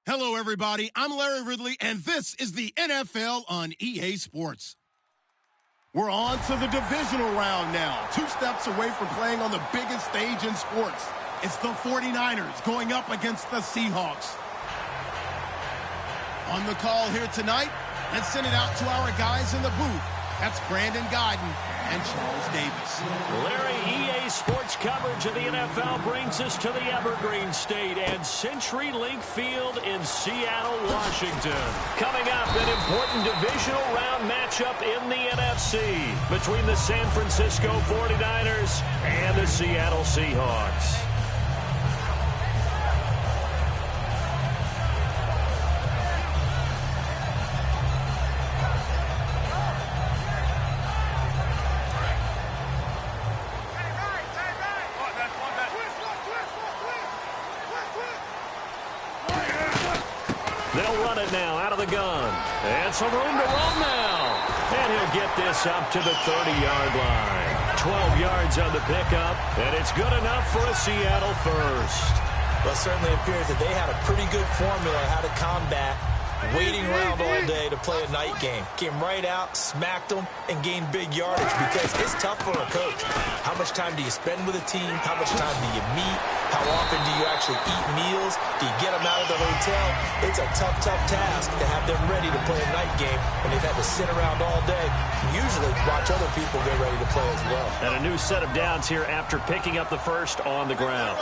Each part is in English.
Hello, everybody. I'm Larry Ridley, and this is the NFL on EA Sports. We're on to the divisional round now, 2 steps away from playing on the biggest stage in sports. It's the 49ers going up against the Seahawks. On the call here tonight, let's send it out to our guys in the booth. That's Brandon Guyton and Charles Davis. Larry, EA Sports coverage of the NFL brings us to the Evergreen State and CenturyLink Field in Seattle, Washington. Coming up, an important divisional round matchup in the NFC between the San Francisco 49ers and the Seattle Seahawks. They'll run it now out of the gun. And some room to run now. And he'll get this up to the 30-yard line. 12 yards on the pickup, and it's good enough for a Seattle first. Well, it certainly appears that they had a pretty good formula how to combat waiting around all day to play a night game. Came right out, smacked them, and gained big yardage because it's tough for a coach. How much time do you spend with a team? How much time do you meet? How often do you actually eat meals? Do you get them out of the hotel? It's a tough, tough task to have them ready to play a night game when they've had to sit around all day and usually watch other people get ready to play as well. And a new set of downs here after picking up the first on the ground.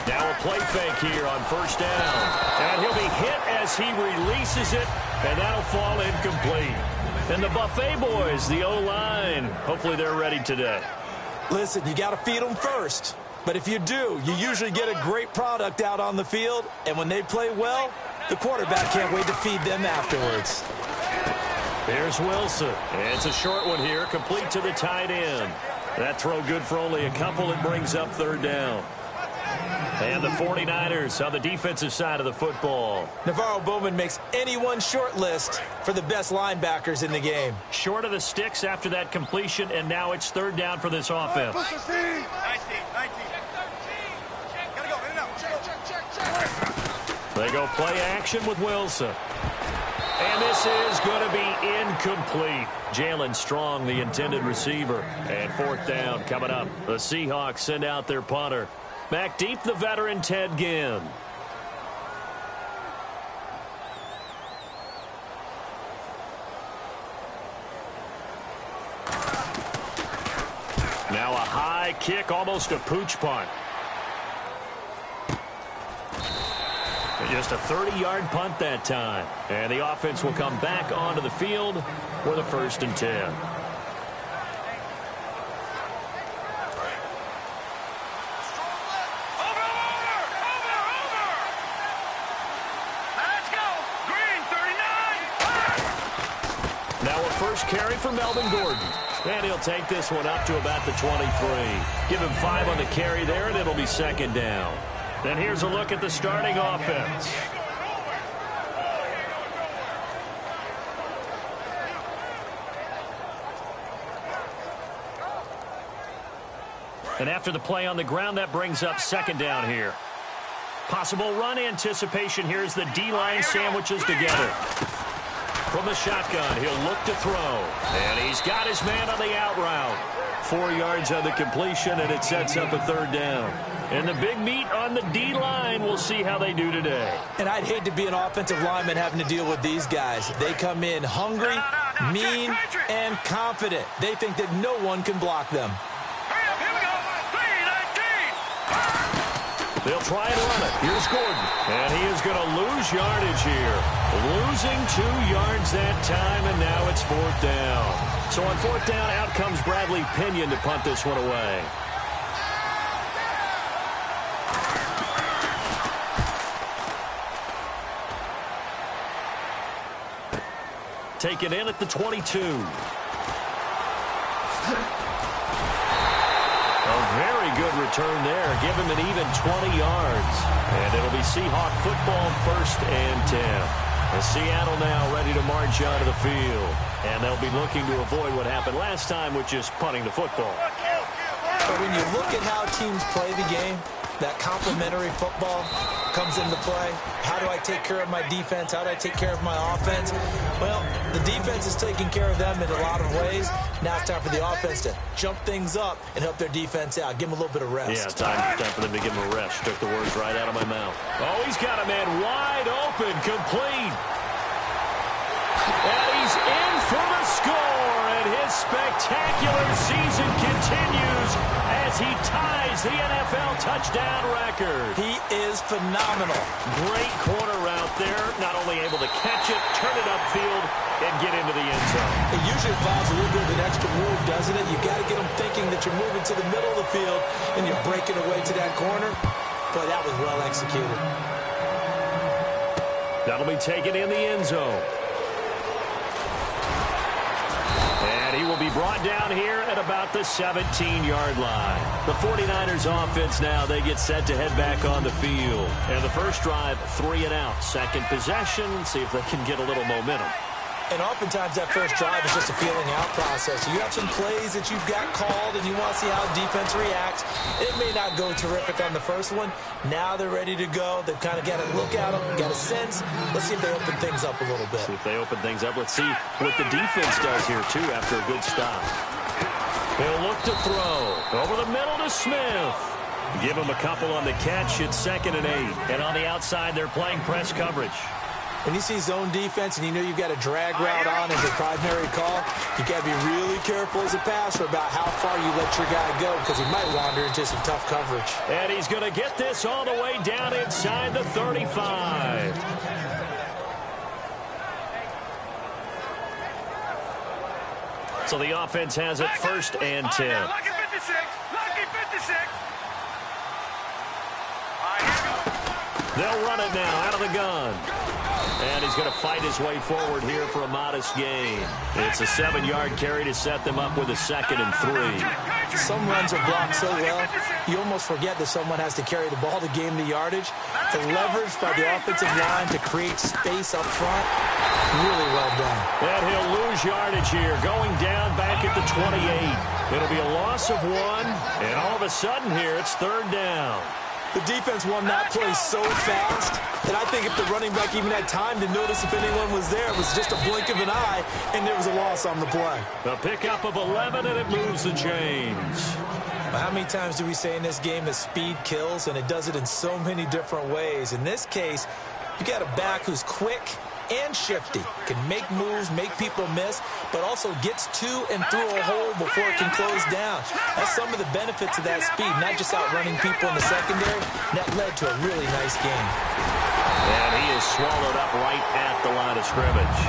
Now a play fake here on first down. And he'll be hit as he releases it, and that'll fall incomplete. And the Buffet boys, the O-line, hopefully they're ready today. Listen, you got to feed them first. But if you do, you usually get a great product out on the field. And when they play well, the quarterback can't wait to feed them afterwards. Here's Wilson. It's a short one here, complete to the tight end. That throw good for only a couple. It brings up third down. And the 49ers on the defensive side of the football. Navarro Bowman makes anyone's short list for the best linebackers in the game. Short of the sticks after that completion, and now it's third down for this offense. 19. They go play action with Wilson. And this is going to be incomplete. Jalen Strong, the intended receiver. And fourth down coming up. The Seahawks send out their punter. Back deep, the veteran Ted Ginn. Now a high kick, almost a pooch punt. And just a 30-yard punt that time. And the offense will come back onto the field with a 1st and 10. Now a first carry for Melvin Gordon. And he'll take this one up to about the 23. Give him 5 on the carry there, and it'll be second down. Then here's a look at the starting offense. And after the play on the ground, that brings up second down here. Possible run anticipation here as the D-line sandwiches together. From the shotgun, he'll look to throw. And he's got his man on the out route. 4 yards on the completion, and it sets up a third down. And the big meat on the D-line, we'll see how they do today. And I'd hate to be an offensive lineman having to deal with these guys. They come in hungry, mean, and confident. They think that no one can block them. They'll try and run it. Here's Gordon. And he is going to lose yardage here. Losing 2 yards that time, and now it's fourth down. So on fourth down, out comes Bradley Pinion to punt this one away. Taken in at the 22. A very good return there. Give him an even 20 yards. And it'll be Seahawk football, 1st and 10. And Seattle now ready to march onto the field. And they'll be looking to avoid what happened last time with just punting the football. But when you look at how teams play the game, that complementary football comes into play. How do I take care of my defense? How do I take care of my offense? Well, the defense is taking care of them in a lot of ways. Now it's time for the offense to jump things up and help their defense out. Give them a little bit of rest. Yeah, time for them to give him a rest. Took the words right out of my mouth. Oh, he's got a man wide open, complete. And he's in for the score, and his spectacular season continues as he ties the NFL touchdown record. He is phenomenal. Great corner route there, not only able to catch it, turn it upfield, and get into the end zone. It usually involves a little bit of an extra move, doesn't it? You got to get them thinking that you're moving to the middle of the field, and you're breaking away to that corner. Boy, that was well executed. That'll be taken in the end zone. He will be brought down here at about the 17-yard line. The 49ers offense now, they get set to head back on the field. And the first drive, 3 and out. Second possession, see if they can get a little momentum. And oftentimes that first drive is just a feeling out process. You have some plays that you've got called and you want to see how the defense reacts. It may not go terrific on the first one. Now they're ready to go. They've kind of got a look at them, got a sense. Let's see if they open things up a little bit. See if they open things up. Let's see what the defense does here, too, after a good stop. They'll look to throw. Over the middle to Smith. Give him a couple on the catch. It's 2nd and 8. And on the outside, they're playing press coverage. When you see zone defense and you know you've got a drag route on as your primary call, you got to be really careful as a passer about how far you let your guy go because he might wander into some tough coverage. And he's going to get this all the way down inside the 35. So the offense has it 1st and 10. Lucky 56. Lucky 56. They'll run it now out of the gun. And he's going to fight his way forward here for a modest gain. It's a 7-yard carry to set them up with a 2nd and 3. Some runs are blocked so well, you almost forget that someone has to carry the ball to gain the yardage. The leverage by the offensive line to create space up front, really well done. And he'll lose yardage here, going down back at the 28. It'll be a loss of 1, and all of a sudden here, it's 3rd down. The defense won that play so fast that I think if the running back even had time to notice if anyone was there, it was just a blink of an eye, and there was a loss on the play. A pickup of 11, and it moves the chains. Well, how many times do we say in this game that speed kills, and it does it in so many different ways? In this case, you got a back who's quick and shifty, can make moves, make people miss, but also gets to and through a hole before it can close down. That's some of the benefits of that speed, not just outrunning people in the secondary. That led to a really nice game. And he is swallowed up right at the line of scrimmage.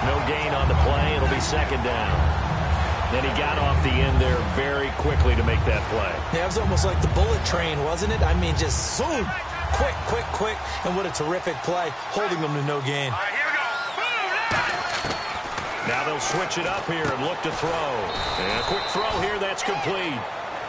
No gain on the play. It'll be 2nd down. Then he got off the end there very quickly to make that play. Yeah, it was almost like the bullet train, wasn't it? I mean, just zoom. Quick, quick, quick. And what a terrific play, holding them to no gain. Now they'll switch it up here and look to throw. And a quick throw here, that's complete.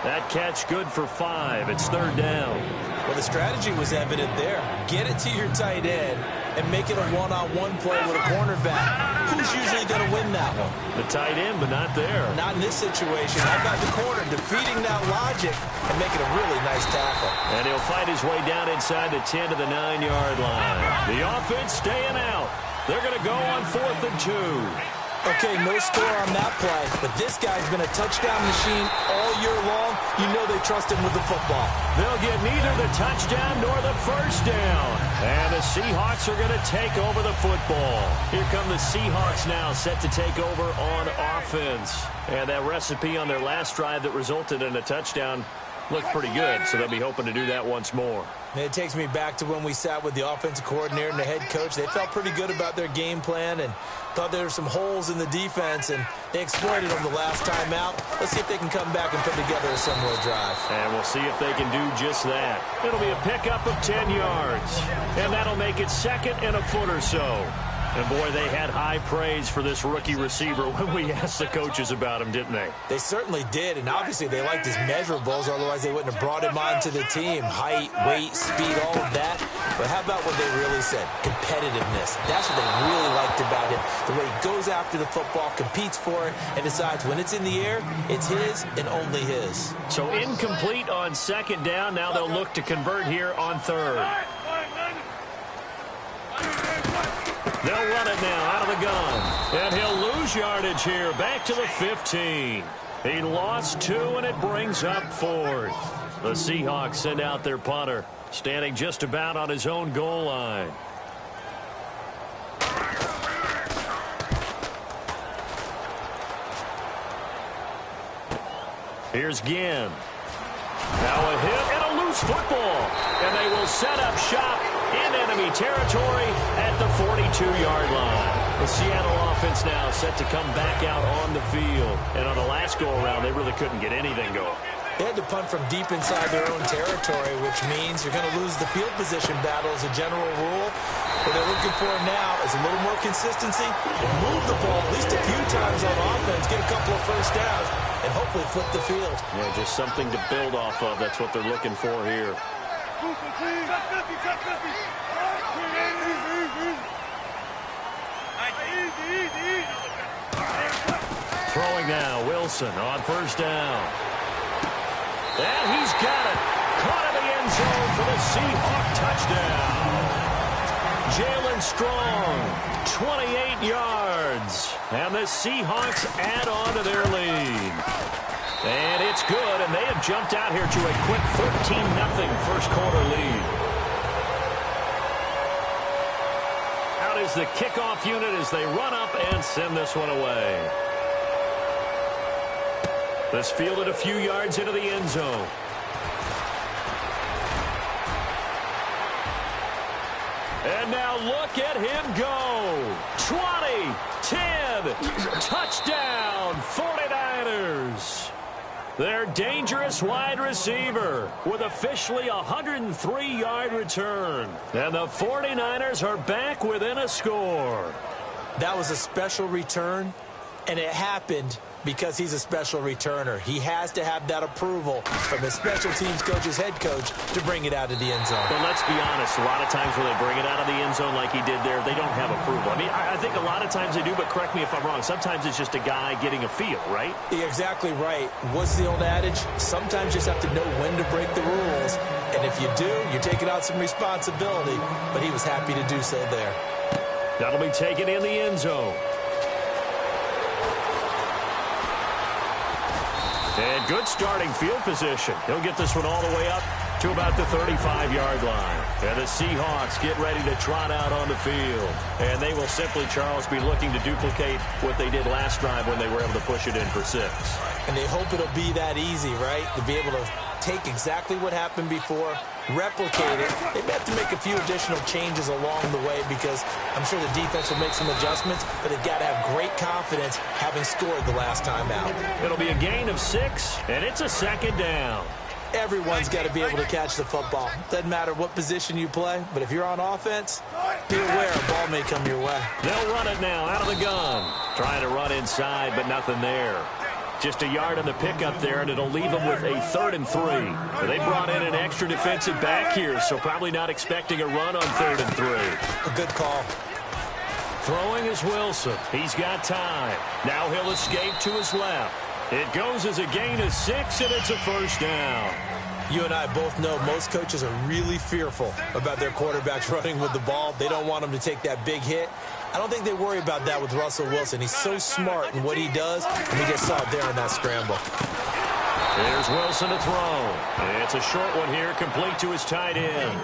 That catch good for 5. It's 3rd down. Well, the strategy was evident there. Get it to your tight end and make it a one-on-one play with a cornerback. Who's usually going to win that one? The tight end, but not there. Not in this situation. How about the corner defeating that logic and making a really nice tackle? And he'll fight his way down inside the 10 to the 9-yard line. The offense staying out. They're going to go on 4th and 2. Okay, no score on that play, but this guy's been a touchdown machine all year long. You know they trust him with the football. They'll get neither the touchdown nor the 1st down. And the Seahawks are going to take over the football. Here come the Seahawks now, set to take over on offense. And that recipe on their last drive that resulted in a touchdown looked pretty good, so they'll be hoping to do that once more. And it takes me back to when we sat with the offensive coordinator and the head coach. They felt pretty good about their game plan and thought there were some holes in the defense, and they exploited them the last time out. Let's see if they can come back and put together a similar drive. And we'll see if they can do just that. It'll be a pickup of 10 yards, and that'll make it 2nd and a foot or so. And, boy, they had high praise for this rookie receiver when we asked the coaches about him, didn't they? They certainly did, and obviously they liked his measurables, otherwise they wouldn't have brought him onto the team. Height, weight, speed, all of that. But how about what they really said? Competitiveness. That's what they really liked about him. The way he goes after the football, competes for it, and decides when it's in the air, it's his and only his. So incomplete on second down. Now they'll look to convert here on third. They'll run it now out of the gun. And he'll lose yardage here. Back to the 15. He lost 2, and it brings up 4th. The Seahawks send out their punter, standing just about on his own goal line. Here's Ginn. Now a hit and a loose football. And they will set up shop in enemy territory at the 42-yard line. The Seattle offense now set to come back out on the field. And on the last go-around, they really couldn't get anything going. They had to punt from deep inside their own territory, which means you're going to lose the field position battle as a general rule. What they're looking for now is a little more consistency and move the ball at least a few times on offense, get a couple of first downs, and hopefully flip the field. Yeah, just something to build off of. That's what they're looking for here. Throwing now, Wilson on first down. And he's got it. Caught in the end zone for the Seahawk touchdown. Jalen Strong, 28 yards. And the Seahawks add on to their lead. And it's good, and they have jumped out here to a quick 14-0 first quarter lead. Out is the kickoff unit as they run up and send this one away. This fielded a few yards into the end zone. And now look at him go. 20, 10, touchdown, 49ers. Their dangerous wide receiver with officially a 103-yard return. And the 49ers are back within a score. That was a special return, and it happened because he's a special returner. He has to have that approval from his special teams coach, his head coach, to bring it out of the end zone. But let's be honest, a lot of times when they bring it out of the end zone like he did there, they don't have approval. I mean, I think a lot of times they do, but correct me if I'm wrong. Sometimes it's just a guy getting a feel, right? You're exactly right. What's the old adage? Sometimes you just have to know when to break the rules. And if you do, you're taking out some responsibility. But he was happy to do so there. That'll be taken in the end zone. And good starting field position. He'll get this one all the way up to about the 35-yard line. And the Seahawks get ready to trot out on the field. And they will simply, Charles, be looking to duplicate what they did last drive when they were able to push it in for 6. And they hope it'll be that easy, right? To be able to take exactly what happened before, replicate it. They may have to make a few additional changes along the way because I'm sure the defense will make some adjustments, but they've got to have great confidence having scored the last time out. It'll be a gain of 6, and it's a second down. Everyone's got to be able to catch the football. Doesn't matter what position you play, but if you're on offense, be aware a ball may come your way. They'll run it now out of the gun. Trying to run inside, but nothing there. Just a yard on the pickup there, and it'll leave them with a 3rd and 3. They brought in an extra defensive back here, so probably not expecting a run on 3rd and 3. A good call. Throwing is Wilson. He's got time. Now he'll escape to his left. It goes as a gain of 6, and it's a first down. You and I both know most coaches are really fearful about their quarterbacks running with the ball. They don't want them to take that big hit. I don't think they worry about that with Russell Wilson. He's so smart in what he does, and we just saw it there in that scramble. There's Wilson to throw. It's a short one here, complete to his tight end.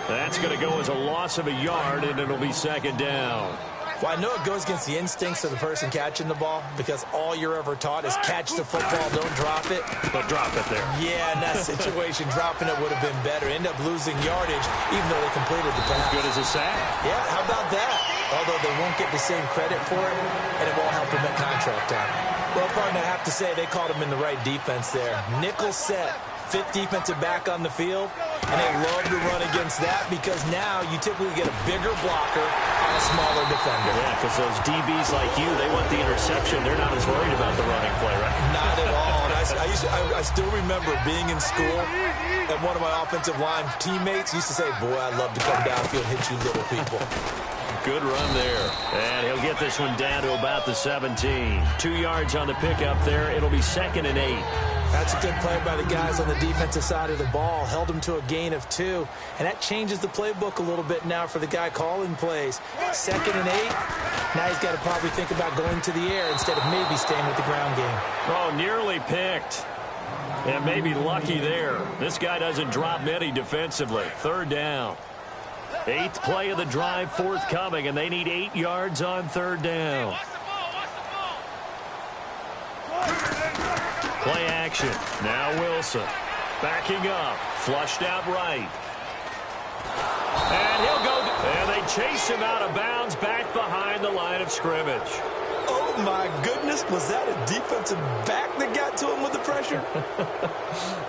That's going to go as a loss of a yard, and it'll be second down. Well, I know it goes against the instincts of the person catching the ball because all you're ever taught is catch the football, don't drop it. But drop it there. Yeah, in that situation, dropping it would have been better. End up losing yardage, even though they completed the pass. Good as a sack. Yeah, how about that? Although they won't get the same credit for it, and it won't help them at contract time. Well, partner, I have to say they called him in the right defense there. Nickel set. 5th defensive back on the field. And they love to run against that because now you typically get a bigger blocker on a smaller defender. Yeah, because those DBs like you, they want the interception. They're not as worried about the running play, right? Not at all. And I still remember being in school, and one of my offensive line teammates used to say, boy, I'd love to come downfield and hit you little people. Good run there. And he'll get this one down to about the 17. 2 yards on the pickup there. It'll be 2nd and 8. That's a good play by the guys on the defensive side of the ball. Held him to a gain of 2. And that changes the playbook a little bit now for the guy calling plays. 2nd and 8. Now he's got to probably think about going to the air instead of maybe staying with the ground game. Oh, nearly picked. And maybe lucky there. This guy doesn't drop many defensively. 3rd down. 8th play of the drive forthcoming, and they need 8 yards on 3rd down. Play action. Now Wilson. Backing up. Flushed out right. And he'll go. And they chase him out of bounds back behind the line of scrimmage. Oh, my goodness. Was that a defensive back that got to him with the pressure?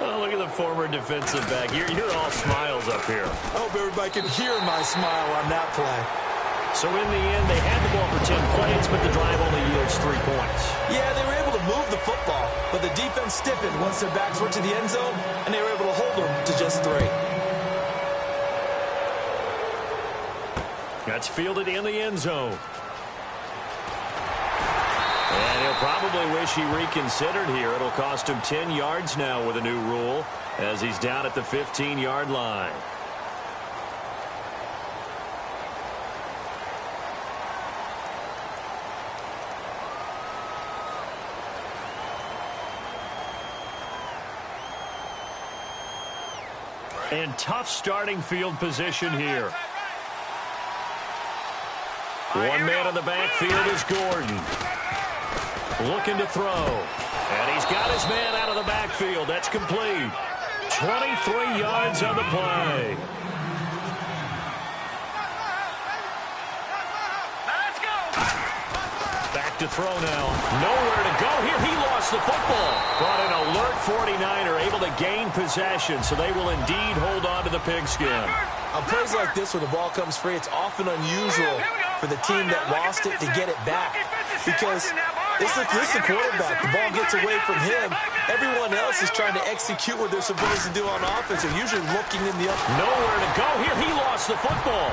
Oh, look at the former defensive back. You're all smiles up here. I hope everybody can hear my smile on that play. So in the end, they had the ball for 10 plays, but the drive only yields 3 points. Yeah, they were able to move the football, but the defense stiffened once their backs went to the end zone, and they were able to hold them to just 3. That's fielded in the end zone. And he'll probably wish he reconsidered here. It'll cost him 10 yards now with a new rule as he's down at the 15-yard line. And tough starting field position here. One man in the backfield is Gordon. Looking to throw. And he's got his man out of the backfield. That's complete. 23 yards on the play. Let's go. Back to throw now. Nowhere to go here. He lost the football. But an alert 49er able to gain possession, so they will indeed hold on to the pigskin. On plays like this where the ball comes free, it's often unusual for the team that lost it to get it back. Because this is the quarterback. The ball gets away from him. Everyone else is trying to execute what they're supposed to do on offense. They're usually looking in the other. Nowhere to go here. He lost the football.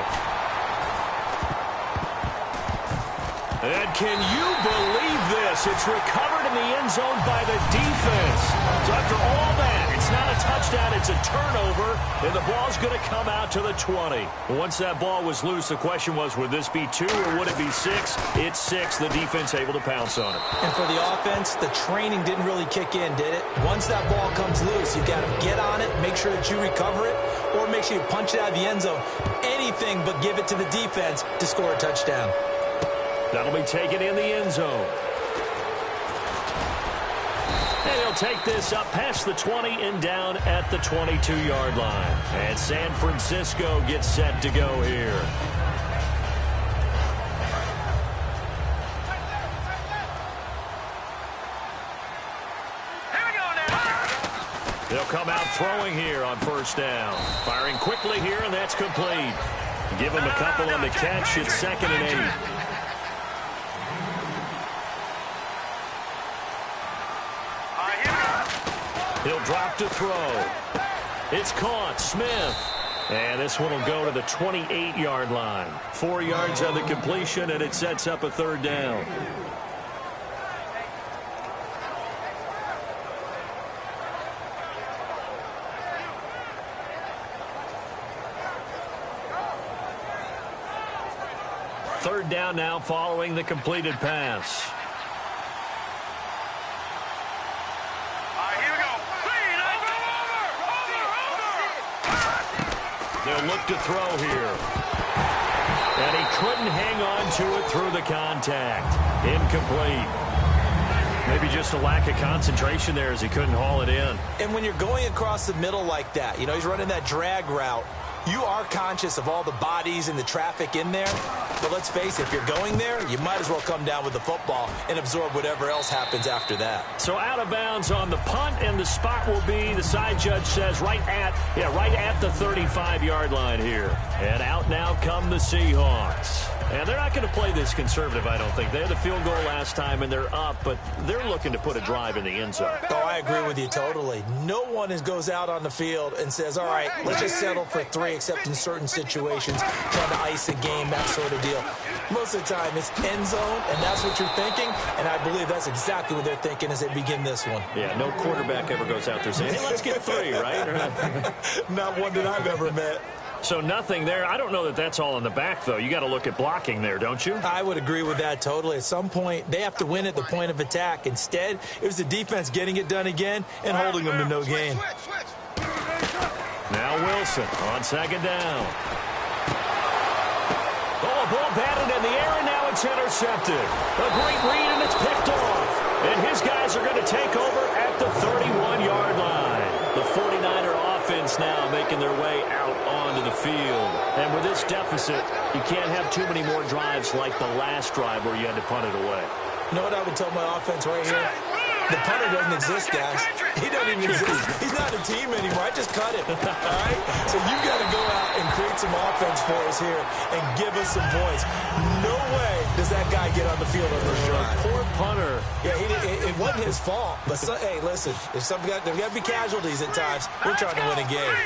And can you believe this? It's recovered in the end zone by the defense. So after all that, it's not a touchdown, it's a turnover, and the ball's going to come out to the 20. Once that ball was loose, the question was, would this be 2 or would it be 6? It's 6. The defense able to pounce on it. And for the offense, the training didn't really kick in, did it? Once that ball comes loose, you've got to get on it, make sure that you recover it, or make sure you punch it out of the end zone. Anything but give it to the defense to score a touchdown. That'll be taken in the end zone. And he'll take this up past the 20 and down at the 22-yard line. And San Francisco gets set to go here. Here we go now. They'll come out throwing here on 1st down. Firing quickly here, and that's complete. Give him a couple on the catch. It's 2nd and 8. He'll drop to throw. It's caught. Smith. And this one will go to the 28-yard line. 4 yards on the completion, and it sets up a 3rd down. Third down now following the completed pass. They'll look to throw here. And he couldn't hang on to it through the contact. Incomplete. Maybe just a lack of concentration there as he couldn't haul it in. And when you're going across the middle like that, you know, he's running that drag route, You are conscious of all the bodies and the traffic in there, but let's face it, if you're going there, you might as well come down with the football and absorb whatever else happens after that. So out of bounds on the punt, and the spot will be, the side judge says, right at the 35-yard line here. And out now come the Seahawks. And they're not going to play this conservative, I don't think. They had the field goal last time, and they're up, but they're looking to put a drive in the end zone. Oh, I agree with you totally. No one goes out on the field and says, all right, let's just settle for 3, except in certain situations, trying to ice a game, that sort of deal. Most of the time, it's end zone, and that's what you're thinking, and I believe that's exactly what they're thinking as they begin this one. Yeah, no quarterback ever goes out there saying, hey, let's get 3, right? Not one that I've ever met. So nothing there. I don't know that that's all in the back, though. You got to look at blocking there, don't you? I would agree with that totally. At some point, they have to win at the point of attack. Instead, it was the defense getting it done again and holding them to no gain. Now Wilson on second down. Oh, a ball batted in the air, and now it's intercepted. A great read, and it's picked off. And his guys are going to take over at the 31-yard line. The 49er offense now making their way out onto the field. And with this deficit, you can't have too many more drives like the last drive where you had to punt it away. You know what I would tell my offense right here? The punter doesn't exist, guys. He doesn't even exist. He's not a team anymore. I just cut him. All right? So you've got to go out and create some offense for us here and give us some points. No way does that guy get on the field on this drive. Poor punter. Yeah, it wasn't his fault. But, hey, listen, there's got to be casualties at times. We're trying to win a game.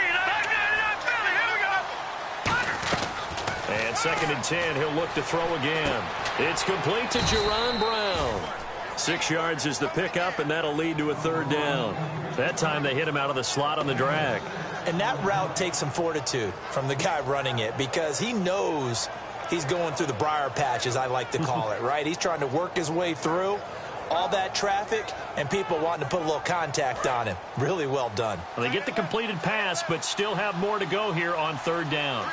And 2nd and 10, he'll look to throw again. It's complete to Jerron Brown. 6 yards is the pickup, and that'll lead to a 3rd down. That time they hit him out of the slot on the drag. And that route takes some fortitude from the guy running it because he knows he's going through the briar patch, as I like to call it, right? He's trying to work his way through all that traffic and people wanting to put a little contact on him. Really well done. Well, they get the completed pass, but still have more to go here on 3rd down.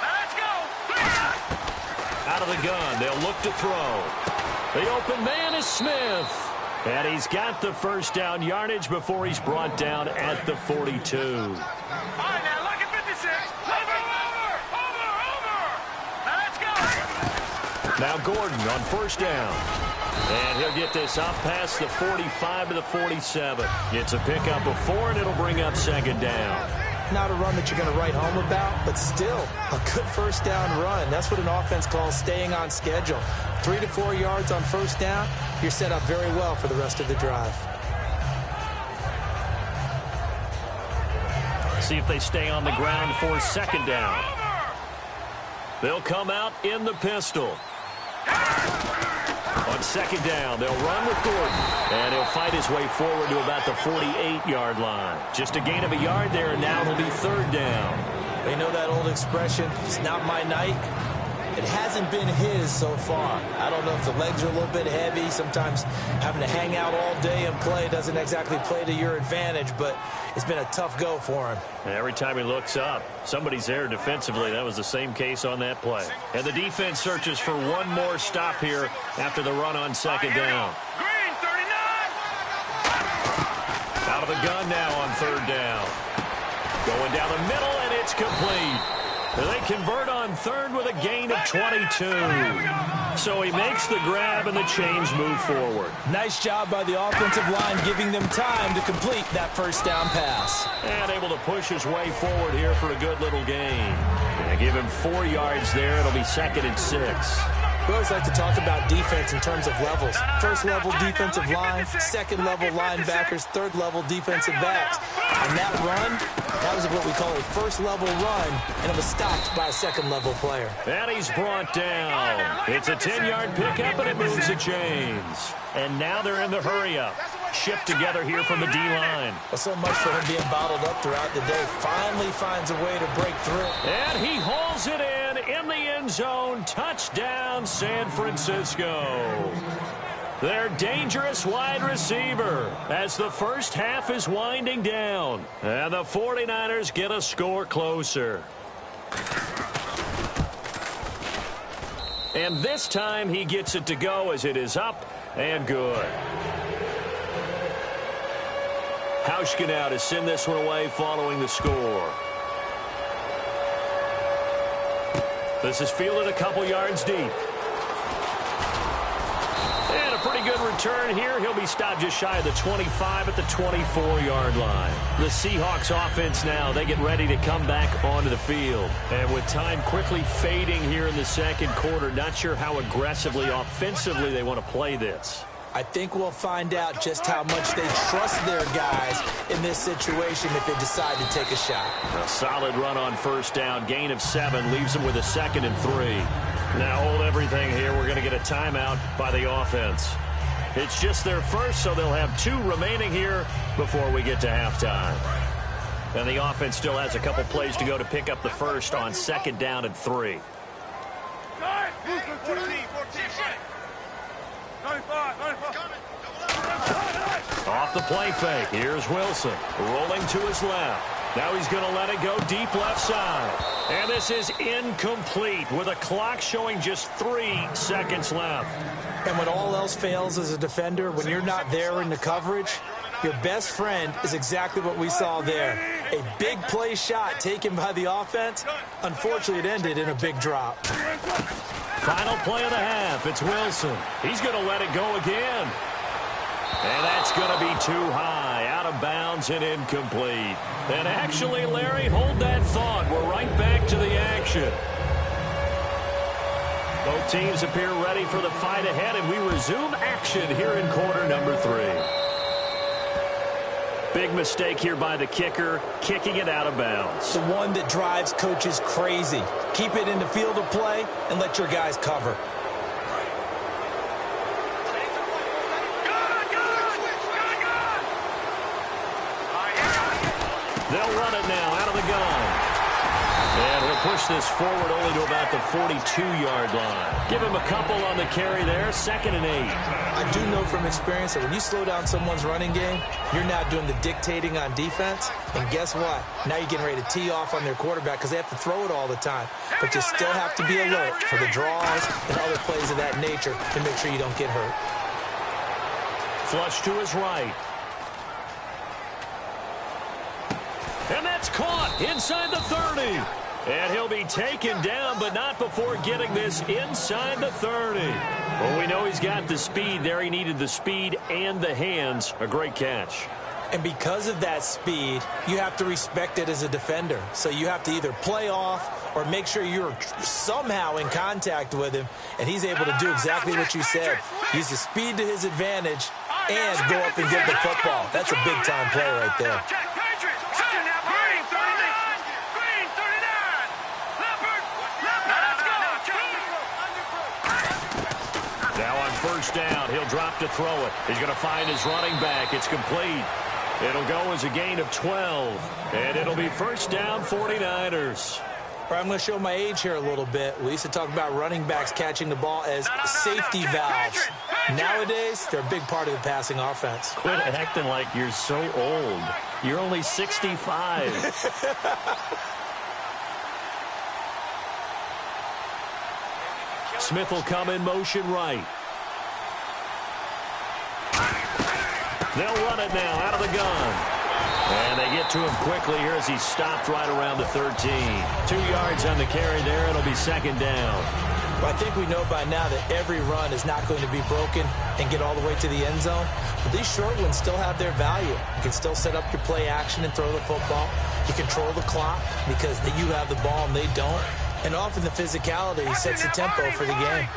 Let's go. Out of the gun, they'll look to throw. The open man is Smith. And he's got the 1st down yardage before he's brought down at the 42. All right, now look at 56. Over. Now let's go. Now Gordon on 1st down. And he'll get this up past the 45 to the 47. It's a pickup of 4, and it'll bring up 2nd down. Not a run that you're going to write home about, but still a good 1st down run. That's what an offense calls staying on schedule. 3 to 4 yards on 1st down, you're set up very well for the rest of the drive. See if they stay on the ground for 2nd down. They'll come out in the pistol. On 2nd down, they'll run with Gordon, and he'll fight his way forward to about the 48-yard line. Just a gain of a yard there, and now it'll be 3rd down. They know that old expression, it's not my night. It hasn't been his so far. I don't know if the legs are a little bit heavy. Sometimes having to hang out all day and play doesn't exactly play to your advantage, but it's been a tough go for him. And every time he looks up, somebody's there defensively. That was the same case on that play. And the defense searches for one more stop here after the run on 2nd down. Green, 39. Out of the gun now on 3rd down. Going down the middle, and it's complete. They convert on 3rd with a gain of 22. So he makes the grab, and the chains move forward. Nice job by the offensive line, giving them time to complete that 1st down pass. And able to push his way forward here for a good little gain. And give him 4 yards there. It'll be 2nd and 6. We always like to talk about defense in terms of levels. 1st level defensive line, 2nd level linebackers, 3rd level defensive backs. And that run, that was what we call a 1st level run, and it was stopped by a 2nd level player. And he's brought down. It's a 10-yard pickup, and it moves the chains. And now they're in the hurry-up. Shift together here from the D-line. Well, so much for him being bottled up throughout the day. Finally finds a way to break through. And he hauls it in the end zone. Touchdown, San Francisco. Their dangerous wide receiver as the 1st half is winding down. And the 49ers get a score closer. And this time he gets it to go as it is up and good. Hauschka now to send this one away following the score. This is fielded a couple yards deep. And a pretty good return here. He'll be stopped just shy of the 25 at the 24-yard line. The Seahawks offense now, they get ready to come back onto the field. And with time quickly fading here in the second quarter, not sure how aggressively, offensively they want to play this. I think we'll find out just how much they trust their guys in this situation if they decide to take a shot. A solid run on first down. Gain of 7 leaves them with a 2nd and 3. Now hold everything here. We're going to get a timeout by the offense. It's just their first, so they'll have 2 remaining here before we get to halftime. And the offense still has a couple plays to go to pick up the first on 2nd down and 3. 14. Off the play fake. Here's Wilson rolling to his left. Now he's going to let it go deep left side. And this is incomplete with a clock showing just 3 seconds left. And when all else fails as a defender, when you're not there in the coverage, your best friend is exactly what we saw there. A big play shot taken by the offense. Unfortunately, it ended in a big drop. Final play of the half. It's Wilson. He's going to let it go again. And that's going to be too high. Out of bounds and incomplete. And actually, Larry, hold that thought. We're right back to the action. Both teams appear ready for the fight ahead, and we resume action here in quarter number 3. Big mistake here by the kicker, kicking it out of bounds. The one that drives coaches crazy. Keep it in the field of play and let your guys cover. They'll run it now out of the gun. And he'll push this forward only to about the 42-yard line. Give him a couple on the carry there, 2nd and 8. I do know from experience that when you slow down someone's running game, you're now doing the dictating on defense. And guess what? Now you're getting ready to tee off on their quarterback because they have to throw it all the time. But you still have to be alert for the draws and other plays of that nature to make sure you don't get hurt. Flush to his right. And that's caught inside the 30. And he'll be taken down, but not before getting this inside the 30. Well, we know he's got the speed there. He needed the speed and the hands. A great catch. And because of that speed, you have to respect it as a defender. So you have to either play off or make sure you're somehow in contact with him. And he's able to do exactly what you said. Use the speed to his advantage and go up and get the football. That's a big-time play right there. First down, he'll drop to throw it. He's going to find his running back. It's complete. It'll go as a gain of 12. And it'll be first down, 49ers. All right, I'm going to show my age here a little bit. We used to talk about running backs catching the ball as safety valves. Nowadays, they're a big part of the passing offense. Quit acting like you're so old. You're only 65. Smith will come in motion right. They'll run it now out of the gun. And they get to him quickly here as he's stopped right around the 13. 2 yards on the carry there. It'll be 2nd down. Well, I think we know by now that every run is not going to be broken and get all the way to the end zone. But these short ones still have their value. You can still set up your play action and throw the football. You control the clock because you have the ball and they don't. And often the physicality sets the tempo for the game.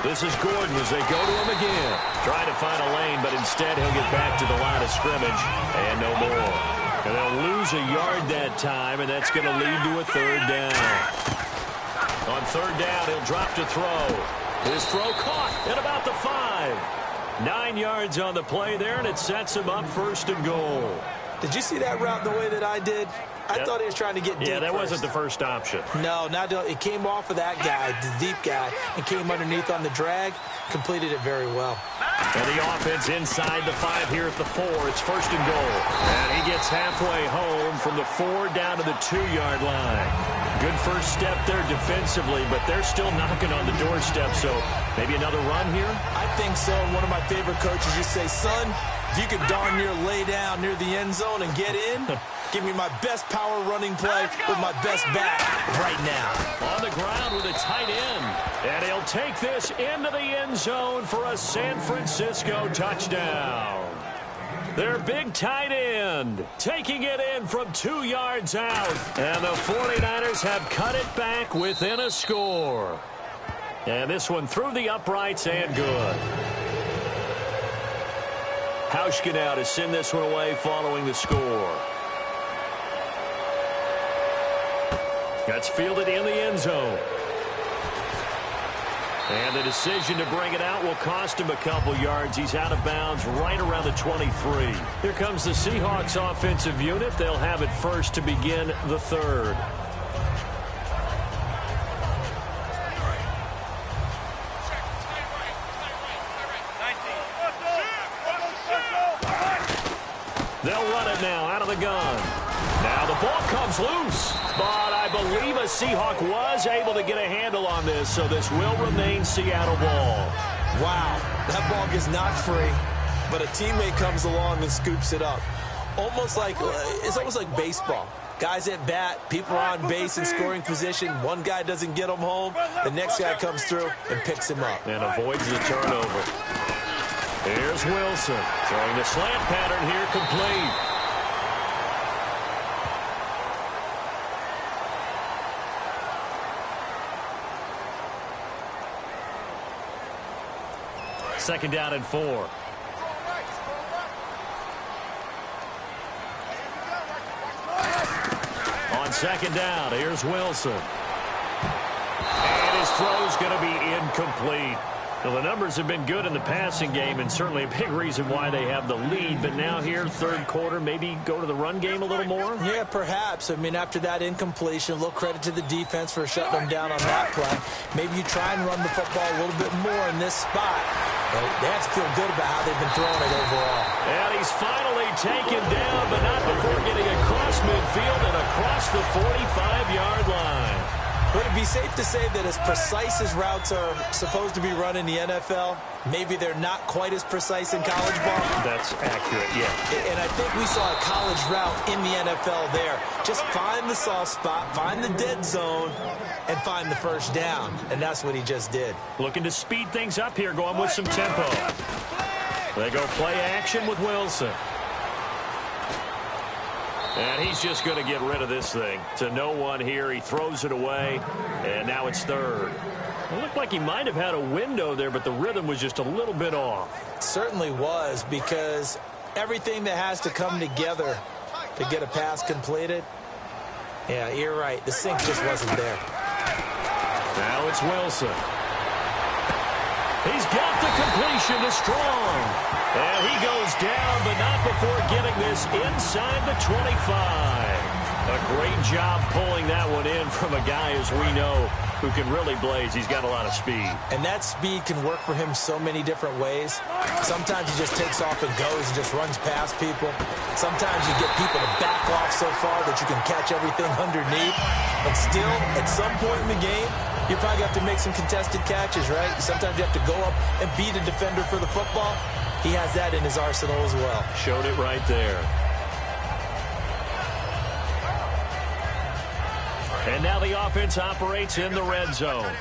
This is Gordon as they go to him again. Trying to find a lane, but instead he'll get back to the line of scrimmage and no more. And they'll lose a yard that time, and that's going to lead to a 3rd down. On 3rd down, he'll drop to throw. His throw caught at about the 5. 9 yards on the play there, and it sets him up 1st and goal. Did you see that route the way that I did? I thought he was trying to get deep. Yeah, that wasn't the first option. No, it came off of that guy, the deep guy, and came underneath on the drag. Completed it very well. And the offense inside the 5 here at the 4. It's 1st and goal. And he gets halfway home from the 4 down to the 2-yard line. Good first step there defensively, but they're still knocking on the doorstep, so maybe another run here? I think so. One of my favorite coaches used to say, son, if you could darn near lay down near the end zone and get in, Give me my best power running play with my best back right now. On the ground with a tight end. And he'll take this into the end zone for a San Francisco touchdown. Their big tight end taking it in from 2 yards out. And the 49ers have cut it back within a score. And this one through the uprights and good. Hauschka now to send this one away following the score. That's fielded in the end zone. And the decision to bring it out will cost him a couple yards. He's out of bounds right around the 23. Here comes the Seahawks offensive unit. They'll have it first to begin the third. They'll run it now out of the gun. Now the ball comes loose. But I believe a Seahawk was able to get a handle on this, so this will remain Seattle ball. Wow, that ball gets knocked free, but a teammate comes along and scoops it up. It's almost like baseball. Guys at bat, people are on base in scoring position. One guy doesn't get him home. The next guy comes through and picks him up. And avoids the turnover. Here's Wilson. Throwing the slant pattern here complete. Second down and 4. On second down, here's Wilson. And his throw's going to be incomplete. Well, the numbers have been good in the passing game, and certainly a big reason why they have the lead. But now here, third quarter, maybe go to the run game a little more? Yeah, perhaps. I mean, after that incompletion, a little credit to the defense for shutting them down on that play. Maybe you try and run the football a little bit more in this spot. But they have to feel good about how they've been throwing it overall. And he's finally taken down, but not before getting across midfield and across the 45-yard line. Would it be safe to say that as precise as routes are supposed to be run in the NFL, maybe they're not quite as precise in college ball? That's accurate, yeah. And I think we saw a college route in the NFL there. Just find the soft spot, find the dead zone, and find the first down. And that's what he just did. Looking to speed things up here, going with some tempo. They go play action with Wilson. And he's just going to get rid of this thing. To no one here. He throws it away. And now it's third. It looked like he might have had a window there, but the rhythm was just a little bit off. It certainly was, because everything that has to come together to get a pass completed. Yeah, you're right. The sync just wasn't there. Now it's Wilson. He's got the completion to Strong. And he goes down, but not before getting this inside the 25. A great job pulling that one in from a guy, as we know, who can really blaze. He's got a lot of speed. And that speed can work for him so many different ways. Sometimes he just takes off and goes and just runs past people. Sometimes you get people to back off so far that you can catch everything underneath. But still, at some point in the game, you probably have to make some contested catches, right? Sometimes you have to go up and beat a defender for the football. He has that in his arsenal as well. Showed it right there. And now the offense operates in the red zone.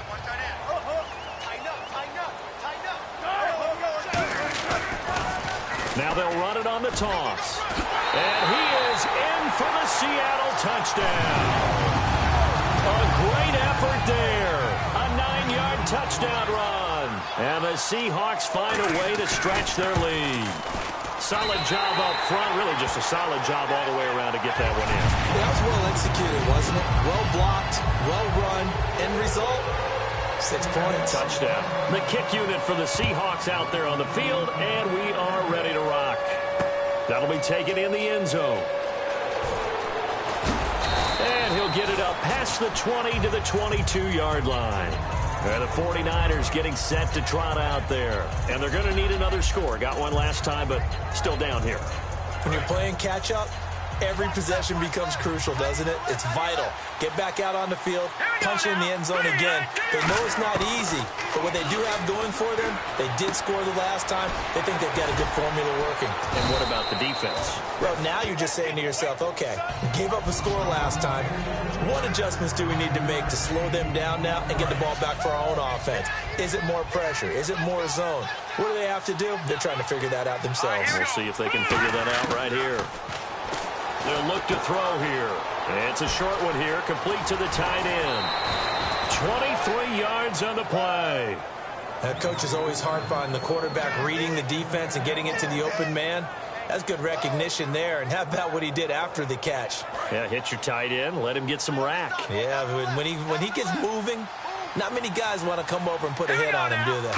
Now they'll run it on the toss. And he is in for the Seattle touchdown. A great effort there. A 9-yard touchdown run. And the Seahawks find a way to stretch their lead. Solid job up front. Really just a solid job all the way around to get that one in. That was well executed, wasn't it? Well blocked, well run. End result, 6 points. Touchdown. The kick unit for the Seahawks out there on the field, and we are ready to rock. That'll be taken in the end zone. And he'll get it up past the 20 to the 22-yard line. And the 49ers getting set to trot out there. And they're going to need another score. Got one last time, but still down here. When you're playing catch-up, Every possession becomes crucial, doesn't it? It's vital. Get back out on the field, punch in the end zone again. They know it's not easy, but what they do have going for them, they did score the last time. They think they've got a good formula working. And what about the defense? Well, now you're just saying to yourself, okay, we gave up a score last time. What adjustments do we need to make to slow them down now and get the ball back for our own offense? Is it more pressure? Is it more zone? What do they have to do? They're trying to figure that out themselves. We'll see if they can figure that out right here. They'll look to throw here. It's a short one here, complete to the tight end. 23 yards on the play. Coach is always harp on the quarterback reading the defense and getting it to the open man. That's good recognition there. And how about what he did after the catch? Yeah, hit your tight end, let him get some rack. Yeah, when he gets moving, not many guys want to come over and put a hit on him, do they?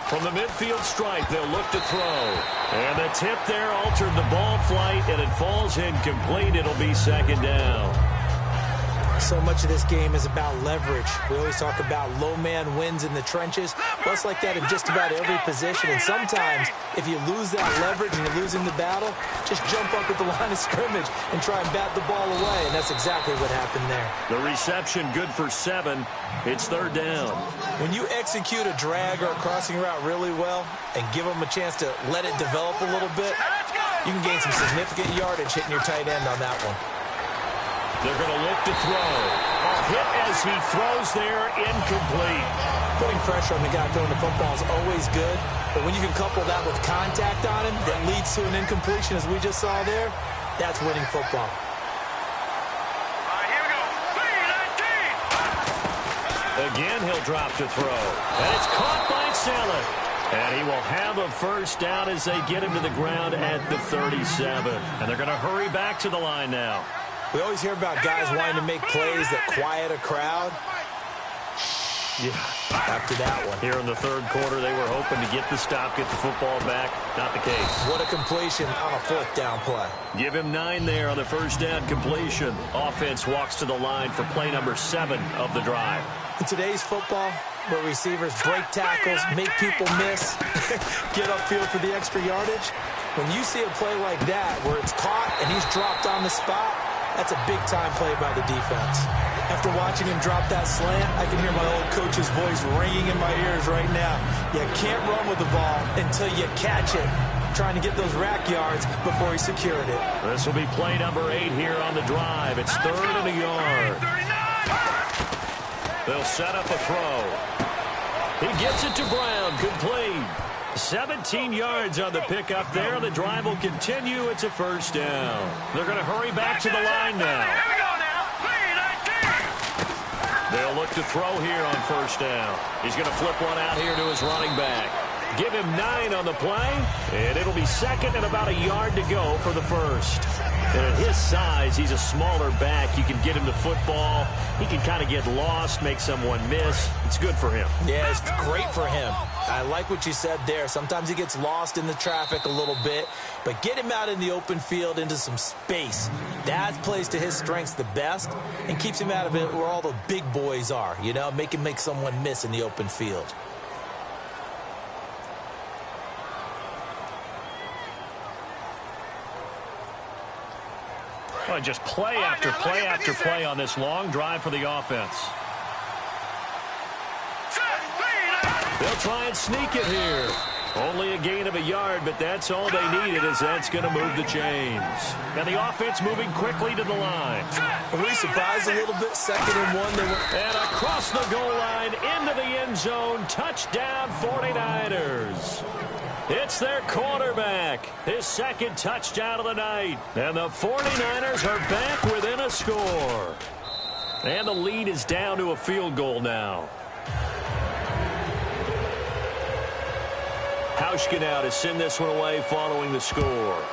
From the midfield stripe, they'll look to throw. And the tip there altered the ball flight, and it falls incomplete. It'll be second down. So much of this game is about leverage. We always talk about low man wins in the trenches. Well, it's like that in just about every position. And sometimes, if you lose that leverage and you're losing the battle, just jump up at the line of scrimmage and try and bat the ball away. And that's exactly what happened there. The reception good for 7. It's third down. When you execute a drag or a crossing route really well and give them a chance to let it develop a little bit, you can gain some significant yardage hitting your tight end on that one. They're going to look to throw. A hit as he throws there, incomplete. Putting pressure on the guy throwing the football is always good, but when you can couple that with contact on him that leads to an incompletion, as we just saw there, that's winning football. All right, here we go. 3-19. Again, he'll drop to throw. And it's caught by Saleh. And he will have a first down as they get him to the ground at the 37. And they're going to hurry back to the line now. We always hear about guys wanting to make plays that quiet a crowd. Yeah, after that one. Here in the third quarter, they were hoping to get the stop, get the football back. Not the case. What a completion on a fourth down play. Give him 9 there on the first down completion. Offense walks to the line for play number 7 of the drive. In today's football, where receivers break tackles, make people miss, get upfield for the extra yardage, when you see a play like that where it's caught and he's dropped on the spot, that's a big-time play by the defense. After watching him drop that slant, I can hear my old coach's voice ringing in my ears right now. You can't run with the ball until you catch it. Trying to get those rack yards before he secured it. This will be play number 8 here on the drive. It's 3rd and a yard. They'll set up a throw. He gets it to Brown. Complete. 17 yards on the pickup there. The drive will continue. It's a first down. They're going to hurry back to the line now. Here we go now. 3-19. They'll look to throw here on first down. He's going to flip one out here to his running back. Give him 9 on the play, and it'll be second and about a yard to go for the first. And at his size, he's a smaller back. You can get him the football. He can kind of get lost, make someone miss. It's good for him. Yeah, it's great for him. I like what you said there. Sometimes he gets lost in the traffic a little bit, but get him out in the open field into some space. That plays to his strengths the best and keeps him out of it where all the big boys are, you know, make someone miss in the open field. Well, just play after play after play on this long drive for the offense. They'll try and sneak it here. Only a gain of a yard, but that's all they needed, as that's going to move the chains. And the offense moving quickly to the line. Are we surprised a little bit? 2nd and 1. And across the goal line, into the end zone. Touchdown, 49ers. It's their quarterback. His second touchdown of the night. And the 49ers are back within a score. And the lead is down to a field goal now. Hauschka now to send this one away following the score.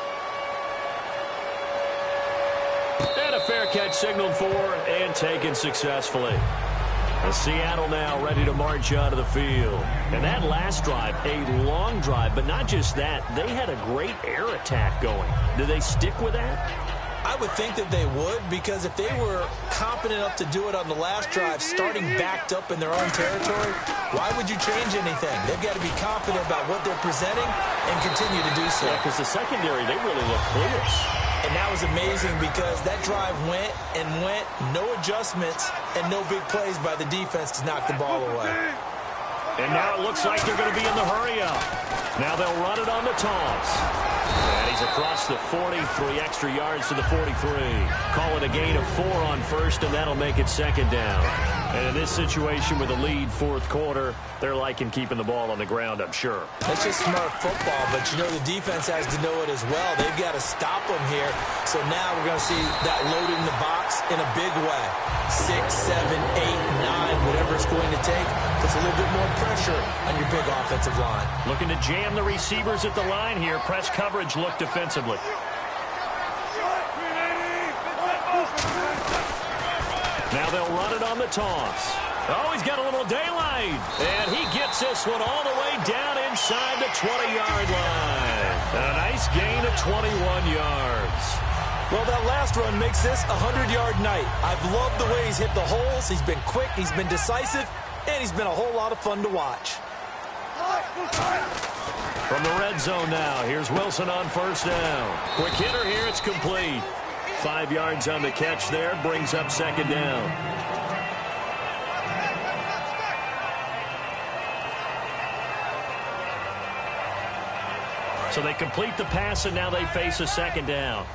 And a fair catch signaled for and taken successfully. And Seattle now ready to march out of the field. And that last drive, a long drive, but not just that. They had a great air attack going. Do they stick with that? I would think that they would, because if they were competent enough to do it on the last drive, starting backed up in their own territory, why would you change anything? They've got to be confident about what they're presenting and continue to do so. Yeah, because the secondary, they really look clueless. And that was amazing because that drive went and went, no adjustments and no big plays by the defense to knock the ball away. And now it looks like they're going to be in the hurry-up. Now they'll run it on the toss. And he's across the 40, 3 extra yards to the 43. Call it a gain of 4 on first, and that'll make it second down. And in this situation with a lead fourth quarter, they're liking keeping the ball on the ground, I'm sure. That's just smart football, but you know the defense has to know it as well. They've got to stop them here. So now we're going to see that loading the box in a big way. 6, 7, 8, 9, whatever it's going to take, puts a little bit more pressure on your big offensive line. Looking to jam the receivers at the line here. Press coverage look defensively. Now they'll run it on the toss. Oh, he's got a little daylight. And he gets this one all the way down inside the 20-yard line. A nice gain of 21 yards. Well, that last run makes this a 100-yard night. I've loved the way he's hit the holes. He's been quick, he's been decisive, and he's been a whole lot of fun to watch. From the red zone now, here's Wilson on first down. Quick hitter here, it's complete. 5 yards on the catch there, brings up second down. So they complete the pass, and now they face a second down.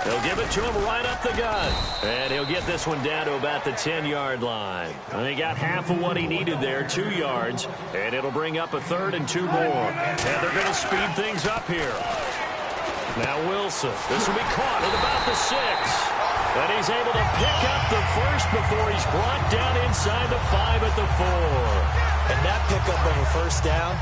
They'll give it to him right up the gut. And he'll get this one down to about the 10-yard line. And he got half of what he needed there, 2 yards. And it'll bring up a 3rd and 2 more. And they're going to speed things up here. Now Wilson. This will be caught at about the 6. And he's able to pick up the first before he's brought down inside the 5 at the 4. And that pickup of a first down,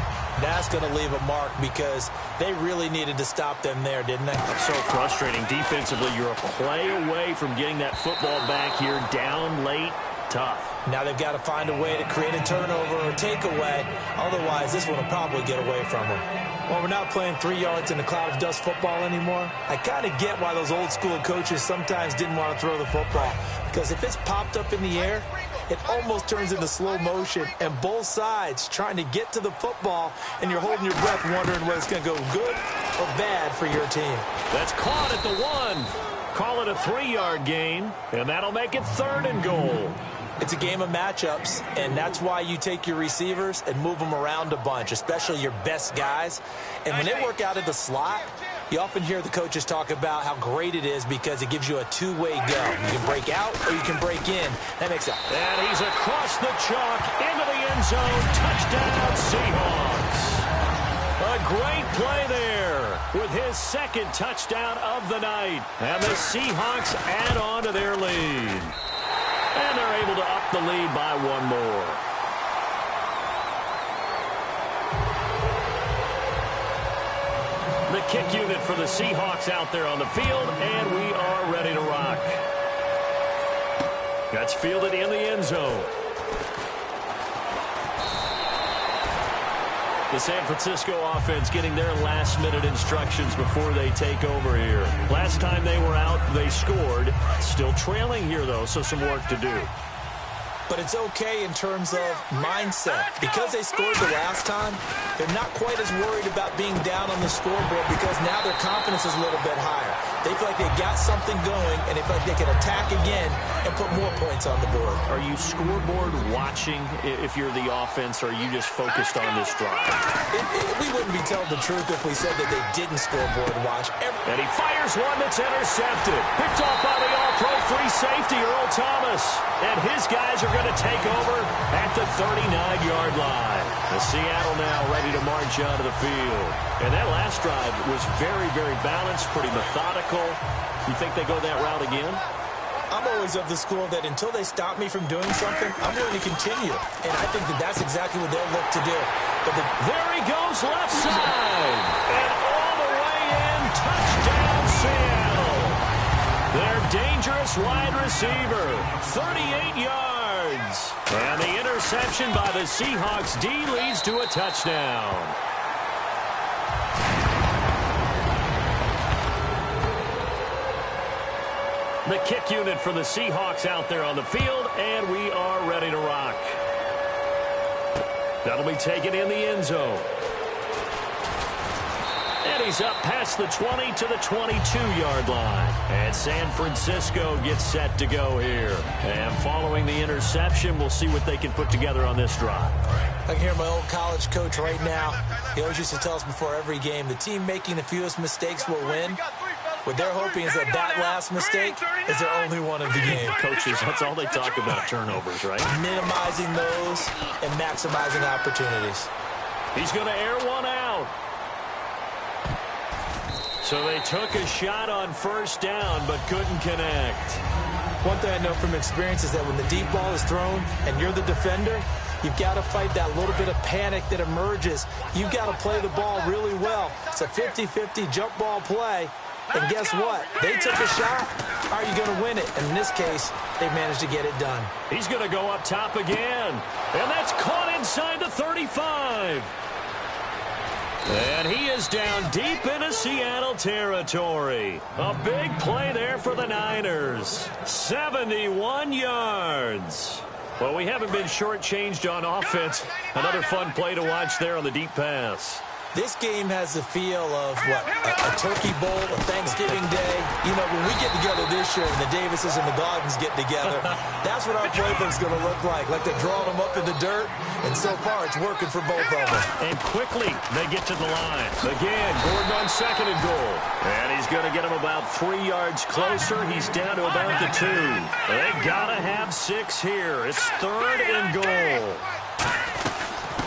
that's going to leave a mark because they really needed to stop them there, didn't they? So frustrating. Defensively, you're a play away from getting that football back here down late. Tough. Now they've got to find a way to create a turnover or takeaway. Otherwise, this one will probably get away from them. Well, we're not playing 3 yards in a cloud of dust football anymore. I kind of get why those old school coaches sometimes didn't want to throw the football. Because if it's popped up in the air, it almost turns into slow motion, and both sides trying to get to the football, and you're holding your breath wondering whether it's going to go good or bad for your team. That's caught at the 1. Call it a 3-yard gain, and that'll make it 3rd and goal. It's a game of matchups, and that's why you take your receivers and move them around a bunch, especially your best guys. And when they work out of the slot, you often hear the coaches talk about how great it is because it gives you a two-way go. You can break out or you can break in. That makes it. And he's across the chalk into the end zone. Touchdown, Seahawks. A great play there with his 2nd touchdown of the night. And the Seahawks add on to their lead. And they're able to up the lead by 1 more. The kick unit for the Seahawks out there on the field, and we are ready to rock. That's fielded in the end zone. The San Francisco offense getting their last-minute instructions before they take over here. Last time they were out, they scored. Still trailing here, though, so some work to do. But it's okay in terms of mindset. Because they scored the last time, they're not quite as worried about being down on the scoreboard because now their confidence is a little bit higher. They feel like they got something going, and they feel like they can attack again and put more points on the board. Are you scoreboard watching if you're the offense, or are you just focused on this drive? We wouldn't be telling the truth if we said that they didn't scoreboard watch. And he fires one that's intercepted. Picked off by the all-pro free safety, Earl Thomas. And his guys are going to take over at the 39-yard line. The Seattle now ready to march onto the field. And that last drive was very, very balanced, pretty methodical. You think they go that route again? I'm always of the school that until they stop me from doing something, I'm going to continue. And I think that that's exactly what they'll look to do. But there he goes, left side. And all the way in, touchdown Seattle. Their dangerous wide receiver, 38 yards. And the interception by the Seahawks D leads to a touchdown. The kick unit for the Seahawks out there on the field, and we are ready to rock. That'll be taken in the end zone. And he's up past the 20 to the 22-yard line. And San Francisco gets set to go here. And following the interception, we'll see what they can put together on this drive. I can hear my old college coach right now. He always used to tell us before every game, the team making the fewest mistakes will win. What they're hoping is that last mistake is their only one of the game. Coaches, that's all they talk about, turnovers, right? Minimizing those and maximizing opportunities. He's going to air one out. So they took a shot on first down but couldn't connect. One thing I know from experience is that when the deep ball is thrown and you're the defender, you've got to fight that little bit of panic that emerges. You've got to play the ball really well. It's a 50-50 jump ball play. And guess what? They took a shot. Are you going to win it? And in this case, they managed to get it done. He's going to go up top again. And that's caught inside the 35. And he is down deep into Seattle territory. A big play there for the Niners. 71 yards. Well, we haven't been shortchanged on offense. Another fun play to watch there on the deep pass. This game has the feel of, a turkey bowl, a Thanksgiving day. You know, when we get together this year and the Davises and the Gardens get together, that's what our playbook's going to look like. Like they're drawing them up in the dirt, and so far it's working for both of them. And quickly they get to the line. Again, Gordon on second and goal. And he's going to get him about 3 yards closer. He's down to about the 2. They got to have 6 here. It's third and goal.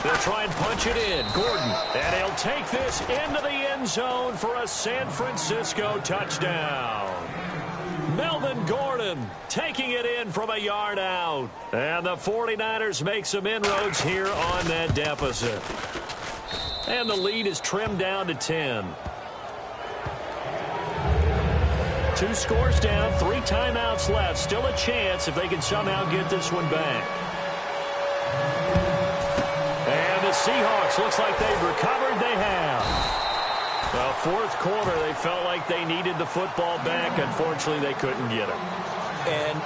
They'll try and punch it in. Gordon. And he'll take this into the end zone for a San Francisco touchdown. Melvin Gordon taking it in from a yard out. And the 49ers make some inroads here on that deficit. And the lead is trimmed down to 10. 2 scores down, 3 timeouts left. Still a chance if they can somehow get this one back. And the Seahawks, looks like they've recovered. They have. The fourth quarter, they felt like they needed the football back. Unfortunately, they couldn't get it. And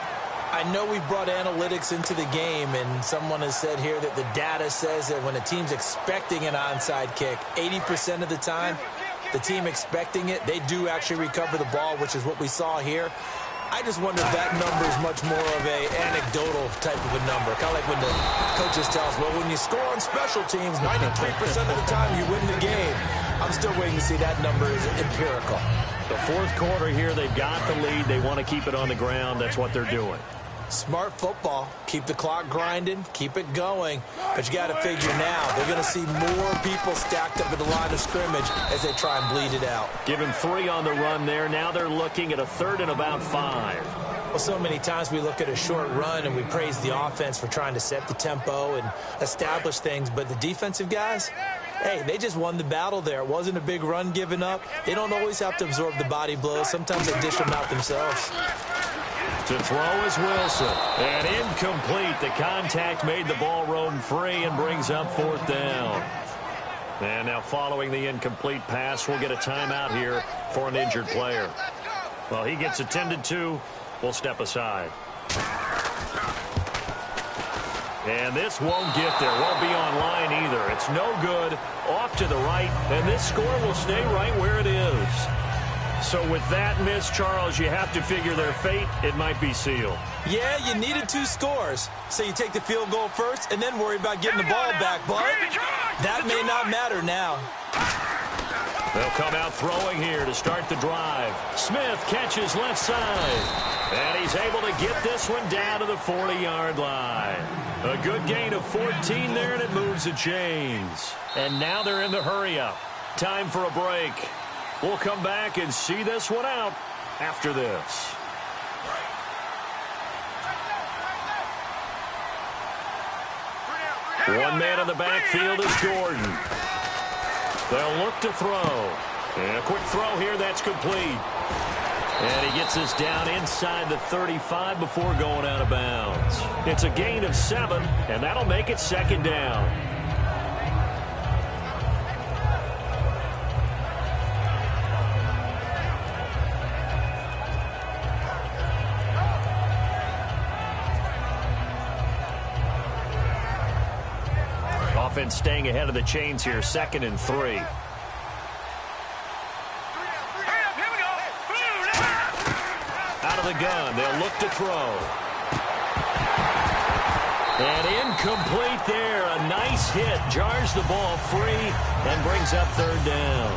I know we've brought analytics into the game, and someone has said here that the data says that when a team's expecting an onside kick, 80% of the time, the team expecting it, they do actually recover the ball, which is what we saw here. I just wonder if that number is much more of a anecdotal type of a number. Kind of like when the coaches tell us, well, when you score on special teams, 93% of the time you win the game. I'm still waiting to see that number is empirical. The fourth quarter here, they've got the lead. They want to keep it on the ground. That's what they're doing. Smart football. Keep the clock grinding. Keep it going. But you got to figure now, they're going to see more people stacked up at the line of scrimmage as they try and bleed it out. Give him 3 on the run there. Now they're looking at a third and about 5. Well, so many times we look at a short run and we praise the offense for trying to set the tempo and establish things. But the defensive guys, hey, they just won the battle there. It wasn't a big run given up. They don't always have to absorb the body blows. Sometimes they dish them out themselves. To throw is Wilson. And incomplete. The contact made the ball roam free and brings up 4th down. And now following the incomplete pass, we'll get a timeout here for an injured player. Well, he gets attended to. We'll step aside. And this won't get there. Won't be online either. It's no good. Off to the right. And this score will stay right where it is. So with that miss, Charles, you have to figure their fate. It might be sealed. Yeah, you needed 2 scores. So you take the field goal first and then worry about getting the ball back. But that may not matter now. They'll come out throwing here to start the drive. Smith catches left side. And he's able to get this one down to the 40-yard line. A good gain of 14 there, and it moves the chains. And now they're in the hurry-up. Time for a break. We'll come back and see this one out after this. One man in the backfield is Gordon. They'll look to throw. And a quick throw here, that's complete. And he gets this down inside the 35 before going out of bounds. It's a gain of 7, and that'll make it 2nd down. offense staying ahead of the chains here, 2nd and 3. Out of the gun, they'll look to throw. And incomplete there. A nice hit. Jars the ball free and brings up 3rd down.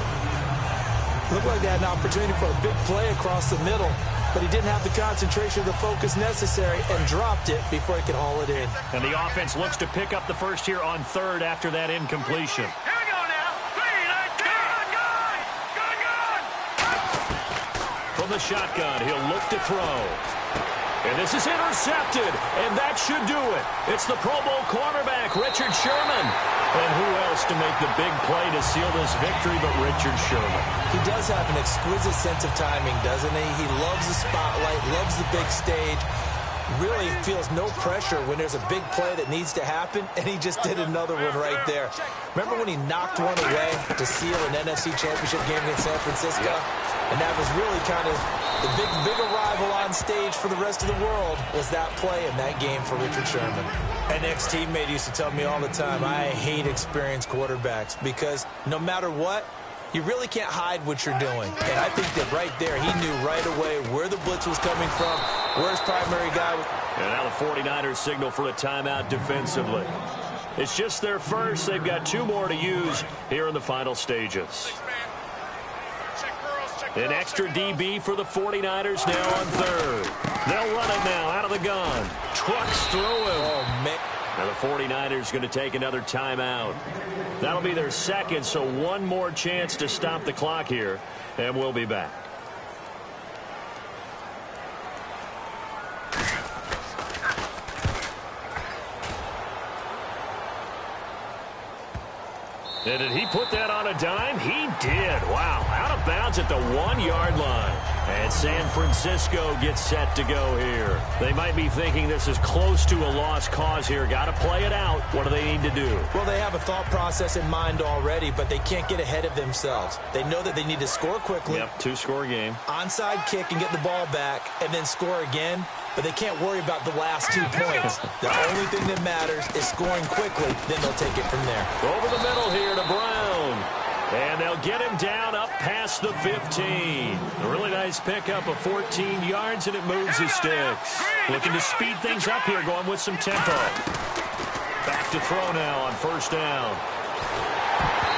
Looked like they had an opportunity for a big play across the middle, but he didn't have the concentration or the focus necessary and dropped it before he could haul it in. And the offense looks to pick up the first here on 3rd after that incompletion. Here we go now. 3, 19. Good. From the shotgun, he'll look to throw. And this is intercepted, and that should do it. It's the Pro Bowl cornerback, Richard Sherman. And who else to make the big play to seal this victory but Richard Sherman? He does have an exquisite sense of timing, doesn't he? He loves the spotlight, loves the big stage, really feels no pressure when there's a big play that needs to happen, and he just did another one right there. Remember when he knocked one away to seal an NFC Championship game against San Francisco? And that was really kind of the big arrival on stage for the rest of the world was that play in that game for Richard Sherman. An ex-teammate used to tell me all the time, I hate experienced quarterbacks because no matter what, you really can't hide what you're doing. And I think that right there, he knew right away where the blitz was coming from, where his primary guy was. And now the 49ers signal for a timeout defensively. It's just their first. They've got 2 more to use here in the final stages. An extra DB for the 49ers now on 3rd. They'll run it now out of the gun. Trucks through him. Oh, man. Now the 49ers going to take another timeout. That'll be their 2nd, so 1 more chance to stop the clock here, and we'll be back. And did he put that on a dime? He did. Wow. Out of bounds at the 1-yard line. And San Francisco gets set to go here. They might be thinking this is close to a lost cause here. Got to play it out. What do they need to do? Well, they have a thought process in mind already, but they can't get ahead of themselves. They know that they need to score quickly. Yep, 2-score game. Onside kick and get the ball back and then score again. But they can't worry about the last 2 points. The only thing that matters is scoring quickly. Then they'll take it from there. Over the middle here to Brown. And they'll get him down up past the 15. A really nice pickup of 14 yards, and it moves his sticks. Looking to speed things up here, going with some tempo. Back to throw now on 1st down.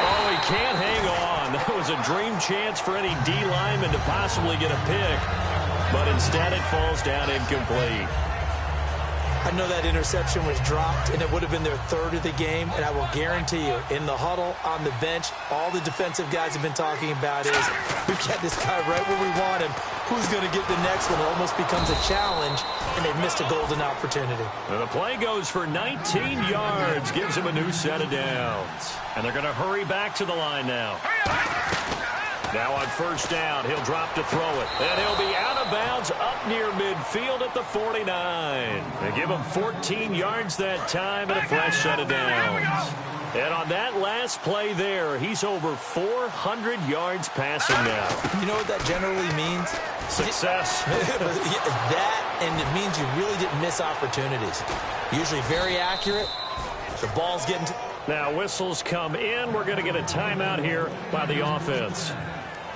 Oh, he can't hang on. That was a dream chance for any D lineman to possibly get a pick. But instead it falls down incomplete. I know that interception was dropped, and it would have been their 3rd of the game, and I will guarantee you, in the huddle, on the bench, all the defensive guys have been talking about is, we've got this guy right where we want him. Who's going to get the next one? It almost becomes a challenge, and they've missed a golden opportunity. And the play goes for 19 yards, gives him a new set of downs. And they're going to hurry back to the line now. Now on 1st down, he'll drop to throw it. And he'll be out of bounds up near midfield at the 49. They give him 14 yards that time and a fresh set of downs. And on that last play there, he's over 400 yards passing now. You know what that generally means? Success. That, and it means you really didn't miss opportunities. Usually very accurate. The ball's getting to... Now whistles come in. We're going to get a timeout here by the offense.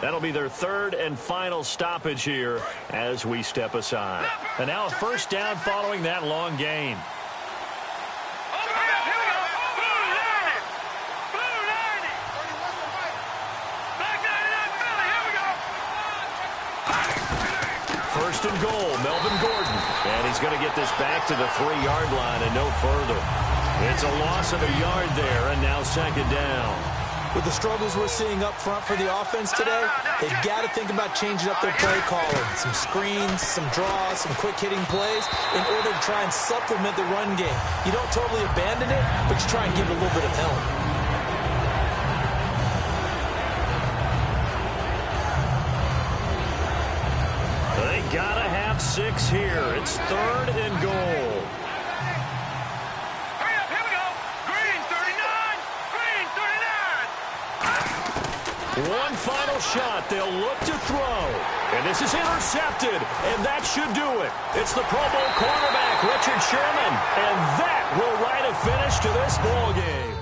That'll be their 3rd and final stoppage here as we step aside. And now a 1st down following that long gain. First and goal, Melvin Gordon. And he's going to get this back to the 3-yard line and no further. It's a loss of a yard there, and now 2nd down. With the struggles we're seeing up front for the offense today, they've got to think about changing up their play calling. Some screens, some draws, some quick-hitting plays in order to try and supplement the run game. You don't totally abandon it, but you try and give it a little bit of help. They got to have 6 here. It's 3rd and goal. One final shot. They'll look to throw. And this is intercepted. And that should do it. It's the Pro Bowl cornerback, Richard Sherman. And that will write a finish to this ball game.